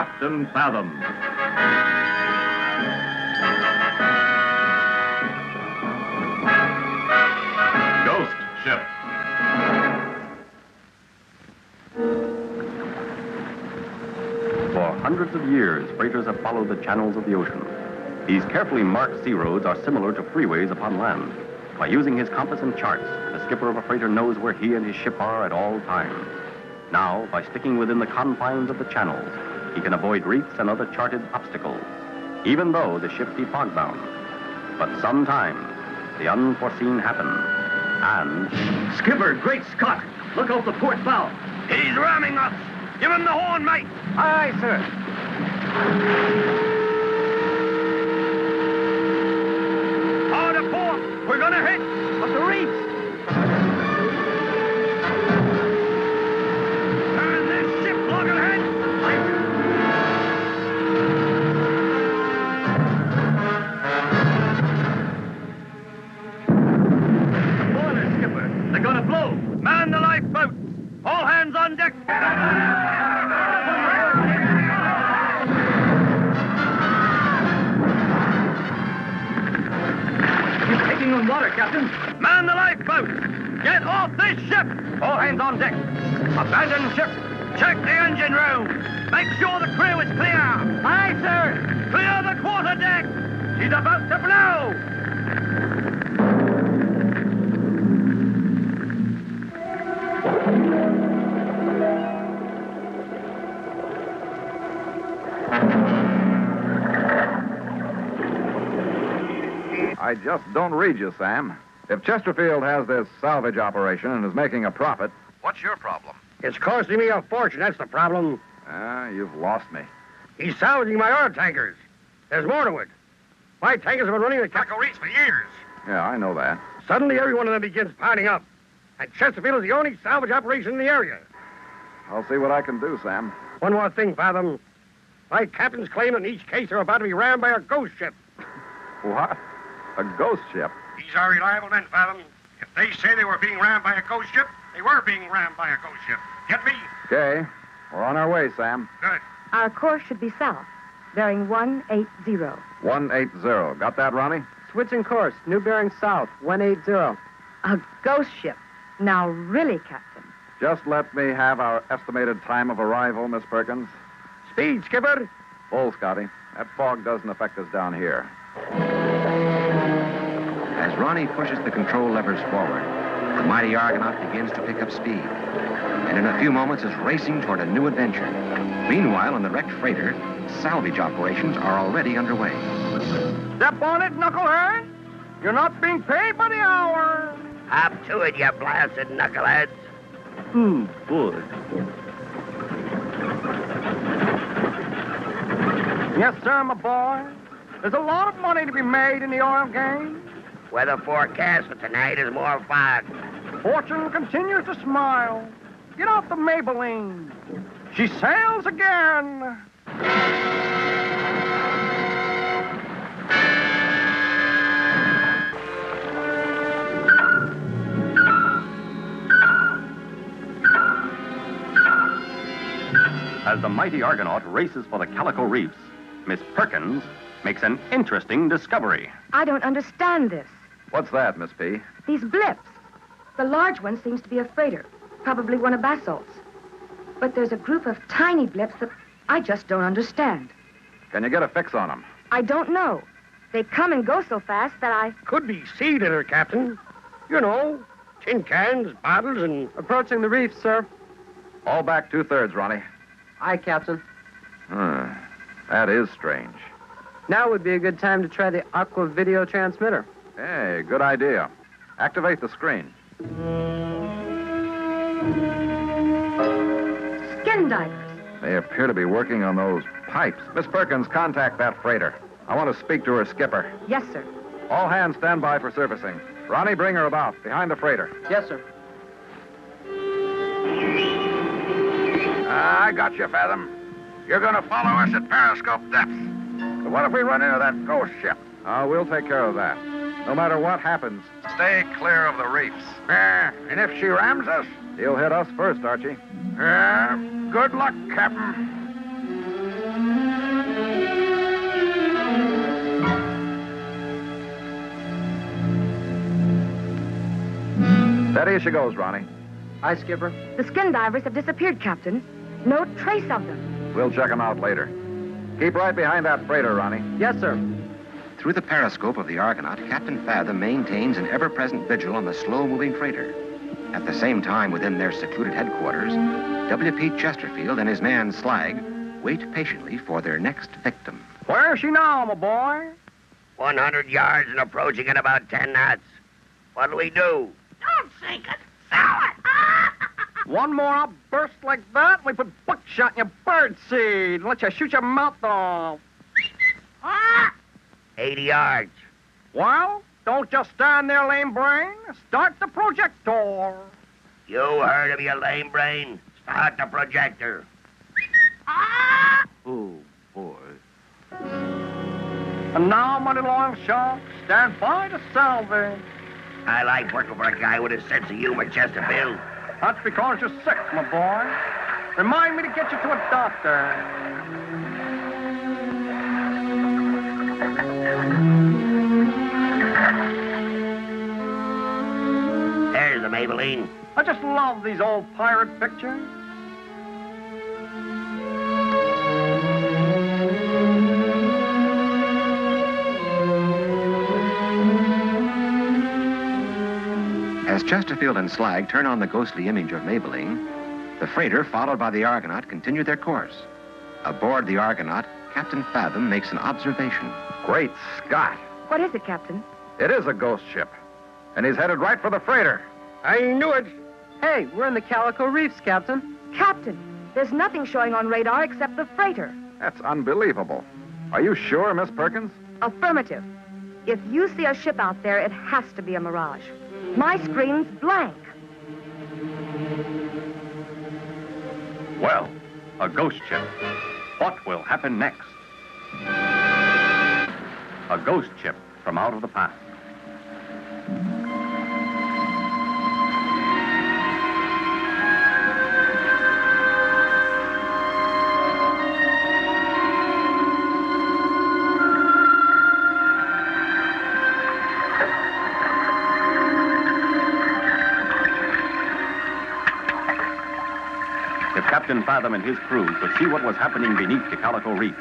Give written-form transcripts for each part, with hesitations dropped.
Captain Fathom. Ghost Ship. For hundreds of years, freighters have followed the channels of the ocean. These carefully marked sea roads are similar to freeways upon land. By using his compass and charts, the skipper of a freighter knows where he and his ship are at all times. Now, by sticking within the confines of the channels, he can avoid reefs and other charted obstacles, even though the ship be fog-bound. But sometimes, the unforeseen happens, and... Skipper, great Scott! Look out the port bow! He's ramming us! Give him the horn, mate! Aye, sir. Hard a port! We're gonna hit! But the reefs! Turn this ship loggerhead! Boiler, Skipper! They're gonna blow! Man the lifeboat! All hands on deck! He's taking on water, Captain. Man the lifeboat! Get off this ship! All hands on deck. Abandon ship! Check the engine room! Make sure the crew is clear! Aye, sir. Clear the quarter deck! She's about to blow! I just don't read you, Sam. If Chesterfield has this salvage operation and is making a profit, what's your problem? It's costing me a fortune, that's the problem. You've lost me. He's salvaging my oil tankers. There's more to it. My tankers have been running the Calico Reefs for years. Yeah, I know that. Suddenly, every one of them begins piling up. And Chesterfield is the only salvage operation in the area. I'll see what I can do, Sam. One more thing, Fathom. My captains claim that in each case they're about to be rammed by a ghost ship. What? A ghost ship? These are reliable men, Fathom. If they say they were being rammed by a ghost ship, they were being rammed by a ghost ship. Get me? Okay. We're on our way, Sam. Good. Our course should be south, bearing 180. 180. Got that, Ronnie? Switching course. New bearing south. 180. A ghost ship. Now, really, Captain. Just let me have our estimated time of arrival, Miss Perkins. Speed, Skipper. Full, Scotty. That fog doesn't affect us down here. As Ronnie pushes the control levers forward, the mighty Argonaut begins to pick up speed, and in a few moments is racing toward a new adventure. Meanwhile, on the wrecked freighter, salvage operations are already underway. Step on it, knucklehead. You're not being paid by the hour. Up to it, you blasted knuckleheads. Good. Yes, sir, my boy. There's a lot of money to be made in the oil game. Weather forecast for tonight is more fog. Fortune continues to smile. Get out the Maybelline. She sails again. As the mighty Argonaut races for the Calico Reefs, Miss Perkins makes an interesting discovery. I don't understand this. What's that, Miss P? These blips. The large one seems to be a freighter, probably one of Basalt's. But there's a group of tiny blips that I just don't understand. Can you get a fix on them? I don't know. They come and go so fast that I... Could be seed in her, Captain. You know, tin cans, bottles, and... Approaching the reef, sir. All back 2/3, Ronnie. Aye, Captain. That is strange. Now would be a good time to try the aqua video transmitter. Hey, good idea. Activate the screen. Skin divers. They appear to be working on those pipes. Miss Perkins, contact that freighter. I want to speak to her skipper. Yes, sir. All hands stand by for servicing. Ronnie, bring her about, behind the freighter. Yes, sir. I got you, Fathom. You're gonna follow us at periscope depth. But what if we run into that ghost ship? We'll take care of that. No matter what happens, stay clear of the reefs. And if she rams us? He'll hit us first, Archie. Good luck, Captain. Steady as she goes, Ronnie. Aye, Skipper. The skin divers have disappeared, Captain. No trace of them. We'll check them out later. Keep right behind that freighter, Ronnie. Yes, sir. Through the periscope of the Argonaut, Captain Fathom maintains an ever-present vigil on the slow-moving freighter. At the same time, within their secluded headquarters, W.P. Chesterfield and his man Slag wait patiently for their next victim. Where is she now, my boy? 100 yards and approaching at about 10 knots. What'll we do? Don't sink it. Sell it. One more outburst like that, and we put buckshot in your birdseed and let you shoot your mouth off. 80 yards. Well, don't just stand there, lame brain. Start the projector. You heard of your lame brain? Start the projector. Oh, boy. And now, my little oil shark, stand by to salvage. I like working for a guy with a sense of humor, Chesterfield. That's because you're sick, my boy. Remind me to get you to a doctor. There's the Maybelline. I just love these old pirate pictures. As Chesterfield and Slag turn on the ghostly image of Maybelline, the freighter, followed by the Argonaut, continue their course. Aboard the Argonaut, Captain Fathom makes an observation. Great Scott. What is it, Captain? It is a ghost ship. And he's headed right for the freighter. I knew it. Hey, we're in the Calico Reefs, Captain. Captain, there's nothing showing on radar except the freighter. That's unbelievable. Are you sure, Miss Perkins? Affirmative. If you see a ship out there, it has to be a mirage. My screen's blank. Well, a ghost ship. What will happen next? A ghost ship from out of the past. If Captain Fathom and his crew could see what was happening beneath the Calico Reefs,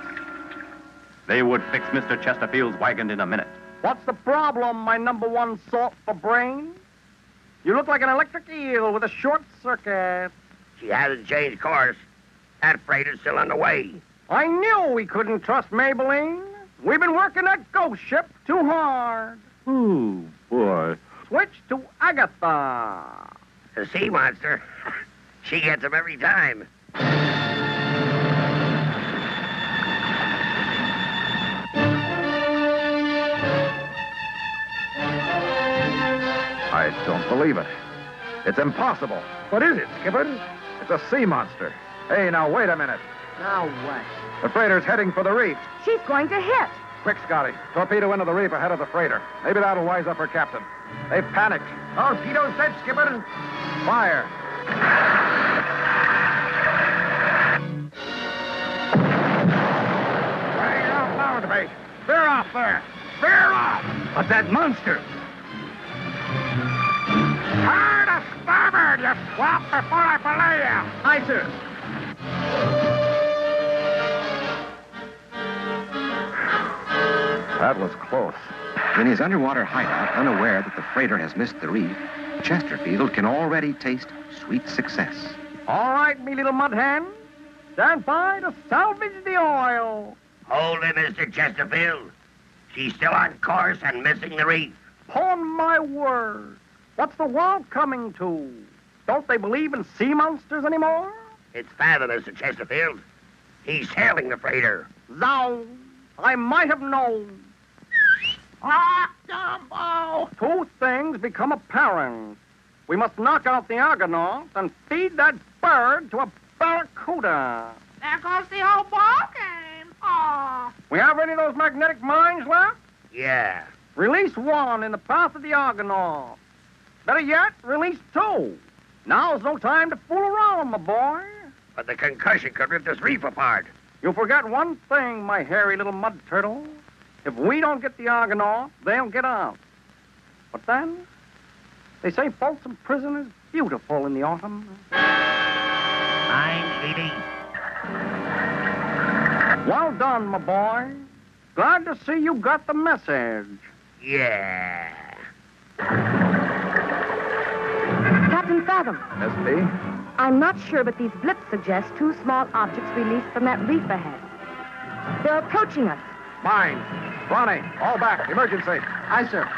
they would fix Mr. Chesterfield's wagon in a minute. What's the problem, my number one salt for brain? You look like an electric eel with a short circuit. She hasn't changed course. That freighter's still on the way. I knew we couldn't trust Maybelline. We've been working that ghost ship too hard. Oh, boy. Switch to Agatha. The sea monster. She gets him every time. I don't believe it. It's impossible. What is it, Skipper? It's a sea monster. Hey, now, wait a minute. Now what? The freighter's heading for the reef. She's going to hit. Quick, Scotty. Torpedo into the reef ahead of the freighter. Maybe that'll wise up her captain. They've panicked. Torpedo's dead, Skipper. Fire. Hang out loud, mate. Veer off there. Veer off. But that monster. Hard to starboard, you swamp, before I belay you. Aye, sir. That was close. In his underwater hideout, unaware that the freighter has missed the reef, Chesterfield can already taste sweet success. All right, me little mud hen. Stand by to salvage the oil. Hold it, Mr. Chesterfield. She's still on course and missing the reef. Upon my word. What's the world coming to? Don't they believe in sea monsters anymore? It's Fathom, Mr. Chesterfield. He's sailing the freighter. Zounds. I might have known. Ah, Dumbo! Two things become apparent. We must knock out the Argonaut and feed that bird to a barracuda. There goes the whole ball game. Oh. We have any of those magnetic mines left? Yeah. Release one in the path of the Argonaut. Better yet, release two. Now's no time to fool around, my boy. But the concussion could rip this reef apart. You forget one thing, my hairy little mud turtle. If we don't get the Argonaut, they'll get out. But then, They say Folsom Prison is beautiful in the autumn. 980. Well done, my boy. Glad to see you got the message. Yeah. Captain Fathom, SP? I'm not sure, but these blips suggest two small objects released from that reef ahead. They're approaching us. Mine. Ronnie, all back. Emergency. Aye, sir.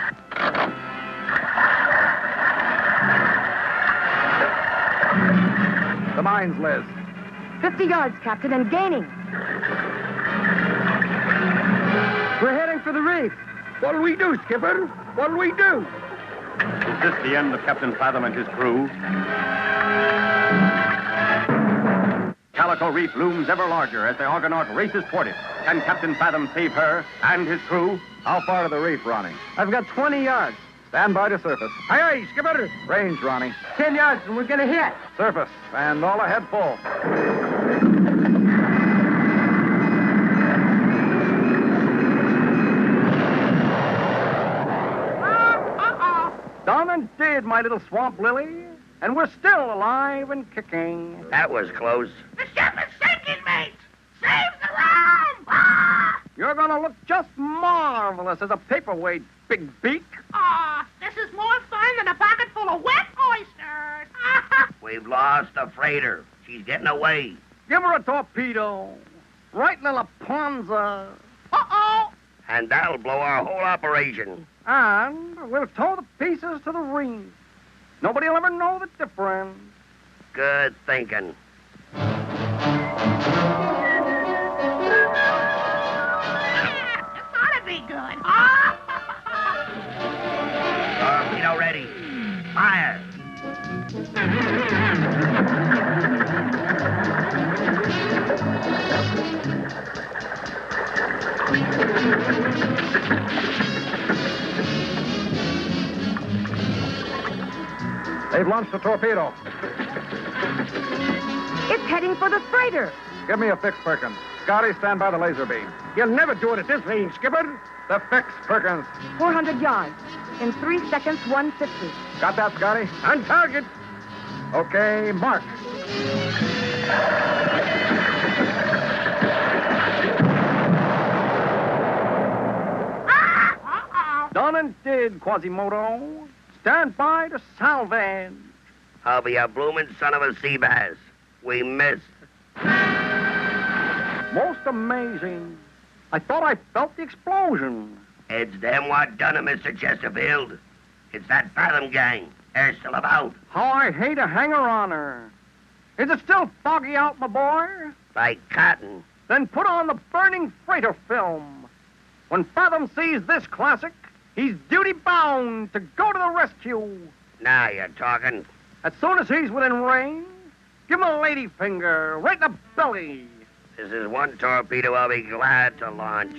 The mines, Liz. 50 yards, Captain, and gaining. We're heading for the reef. What'll we do, Skipper? What'll we do? Is this the end of Captain Fathom and his crew? Calico Reef looms ever larger as the Argonaut races toward it. Can Captain Fathom save her and his crew? How far to the reef, Ronnie? I've got 20 yards. Stand by to surface. Aye, aye, Skipper. Range, Ronnie. 10 yards and we're gonna hit. Surface. And all ahead full. Done and did, my little swamp lily. And we're still alive and kicking. That was close. The ship is sinking, mates! Save the room! Ah! You're gonna look just marvelous as a paperweight, Big Beak. Aw, this is more fun than a pocket full of wet oysters! We've lost the freighter. She's getting away. Give her a torpedo. Right in the Ponza. Uh-oh! And that'll blow our whole operation. And we'll tow the pieces to the reef. Nobody'll ever know the difference. Good thinking. This ought to be good. Torpedo ready. Fire. They've launched a torpedo. It's heading for the freighter. Give me a fix, Perkins. Scotty, stand by the laser beam. You'll never do it at this range, Skipper. The fix, Perkins. 400 yards. In 3 seconds, 150. Got that, Scotty? On target. Okay, mark. Done and did, Quasimodo. Stand by to salvage. I'll be a bloomin' son of a sea bass. We missed. Most amazing. I thought I felt the explosion. It's them what done it, Mr. Chesterfield. It's that Fathom gang. They're still about. How I hate a hanger-oner. Is it still foggy out, my boy? Like cotton. Then put on the burning freighter film. When Fathom sees this classic, he's duty-bound to go to the rescue. Now you're talking. As soon as he's within range, give him a lady finger right in the belly. This is one torpedo I'll be glad to launch.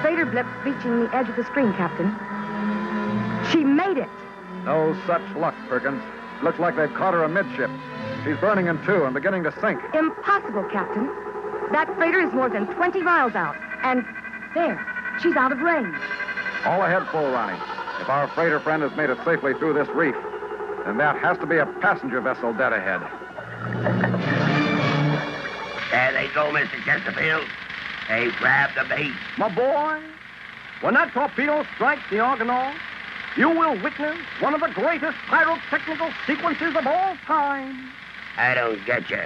Freighter blip reaching the edge of the screen, Captain. She made it. No such luck, Perkins. Looks like they've caught her amidship. She's burning in two and beginning to sink. Impossible, Captain. That freighter is more than 20 miles out. And there, she's out of range. All ahead full, Ronnie. If our freighter friend has made it safely through this reef, then that has to be a passenger vessel dead ahead. There they go, Mr. Chesterfield. They grabbed the bait. My boy, when that torpedo strikes the Argonaut, you will witness one of the greatest pyrotechnical sequences of all time. I don't get you.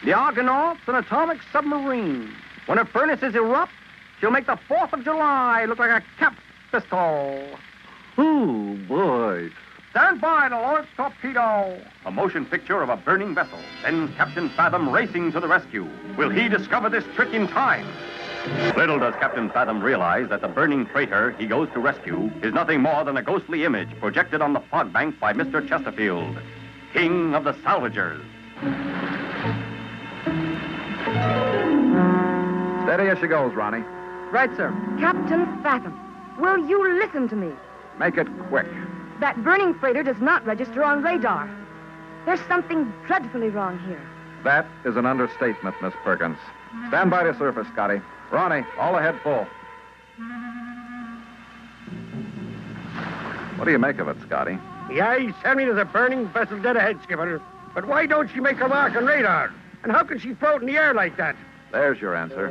The Argonaut's an atomic submarine. When her furnaces erupt, she'll make the 4th of July look like a cap pistol. Oh, boy. Stand by to launch torpedo. A motion picture of a burning vessel. Then Captain Fathom racing to the rescue. Will he discover this trick in time? Little does Captain Fathom realize that the burning freighter he goes to rescue is nothing more than a ghostly image projected on the fog bank by Mr. Chesterfield, king of the salvagers. Steady as she goes, Ronnie. Right, sir. Captain Fathom, will you listen to me? Make it quick. That burning freighter does not register on radar. There's something dreadfully wrong here. That is an understatement, Miss Perkins. Stand by to surface, Scotty. Ronnie, all ahead full. What do you make of it, Scotty? The eyes tell me there's a burning vessel dead ahead, Skipper. But why don't she make her mark on radar? And how can she float in the air like that? There's your answer.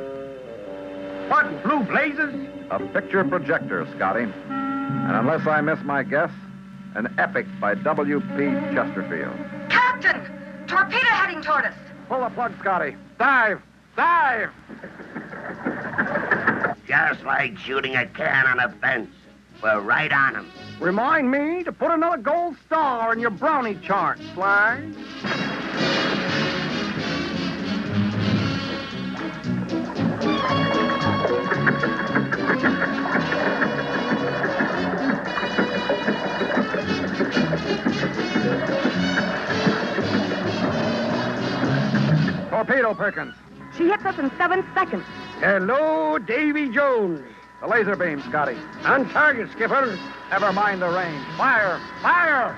What in blue blazes? A picture projector, Scotty. And unless I miss my guess, an epic by W.P. Chesterfield. Captain! Torpedo heading toward us. Pull the plug, Scotty. Dive! Dive! Just like shooting a can on a fence. We're right on them. Remind me to put another gold star in your brownie chart, Slag. Torpedo, Perkins. She hits us in 7 seconds. Hello, Davy Jones. The laser beam, Scotty. On target, Skipper. Never mind the range. Fire! Fire!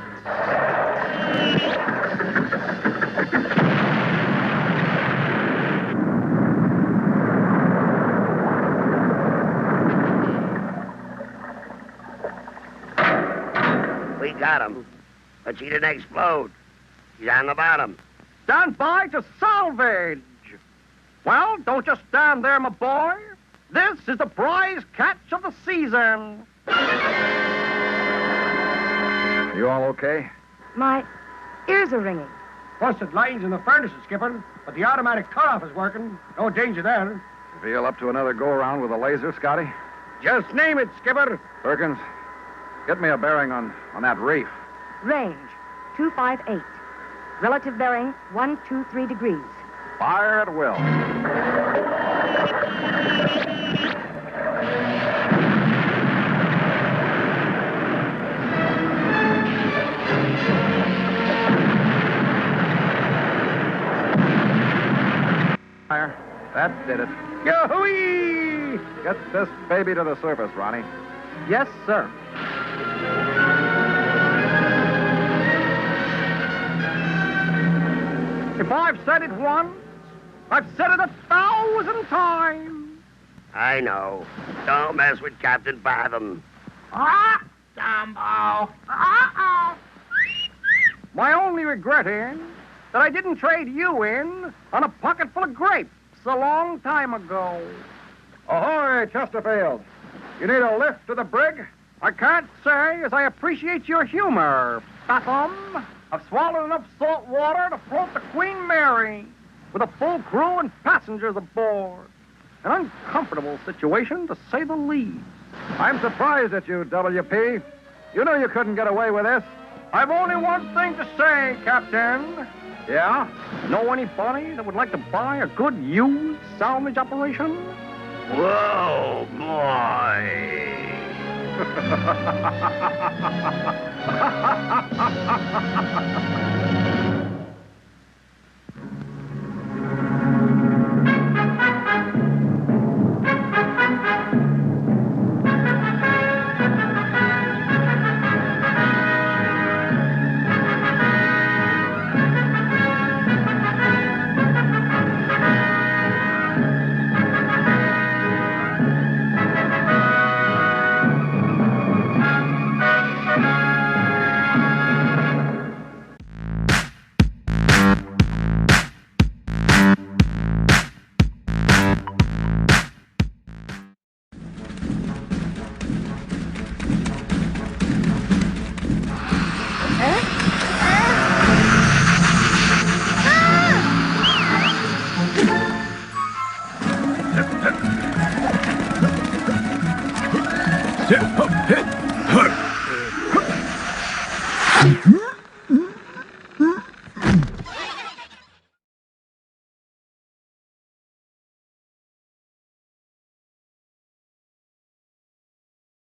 We got him. But she didn't explode. She's on the bottom. Stand by to salvage. Well, don't just stand there, my boy. This is the prize catch of the season. You all okay? My ears are ringing. Busted lines in the furnaces, Skipper. But the automatic cutoff is working. No danger there. You feel up to another go-around with a laser, Scotty? Just name it, Skipper. Perkins, get me a bearing on that reef. Range 258. Relative bearing 123 degrees. Fire at will. Fire. That did it. Yoo-hoo-wee! Get this baby to the surface, Ronnie. Yes, sir. If I've said it once, I've said it 1,000 times. I know. Don't mess with Captain Fathom. Ah, Dumbo. Uh-oh. My only regret is that I didn't trade you in on a pocket full of grapes a long time ago. Ahoy, Chesterfield. You need a lift to the brig? I can't say as I appreciate your humor, Fathom. I've swallowed enough salt water to float the Queen Mary with a full crew and passengers aboard. An uncomfortable situation, to say the least. I'm surprised at you, W.P. You knew you couldn't get away with this. I've only one thing to say, Captain. Yeah? Know anybody that would like to buy a good used salvage operation? Whoa, boy.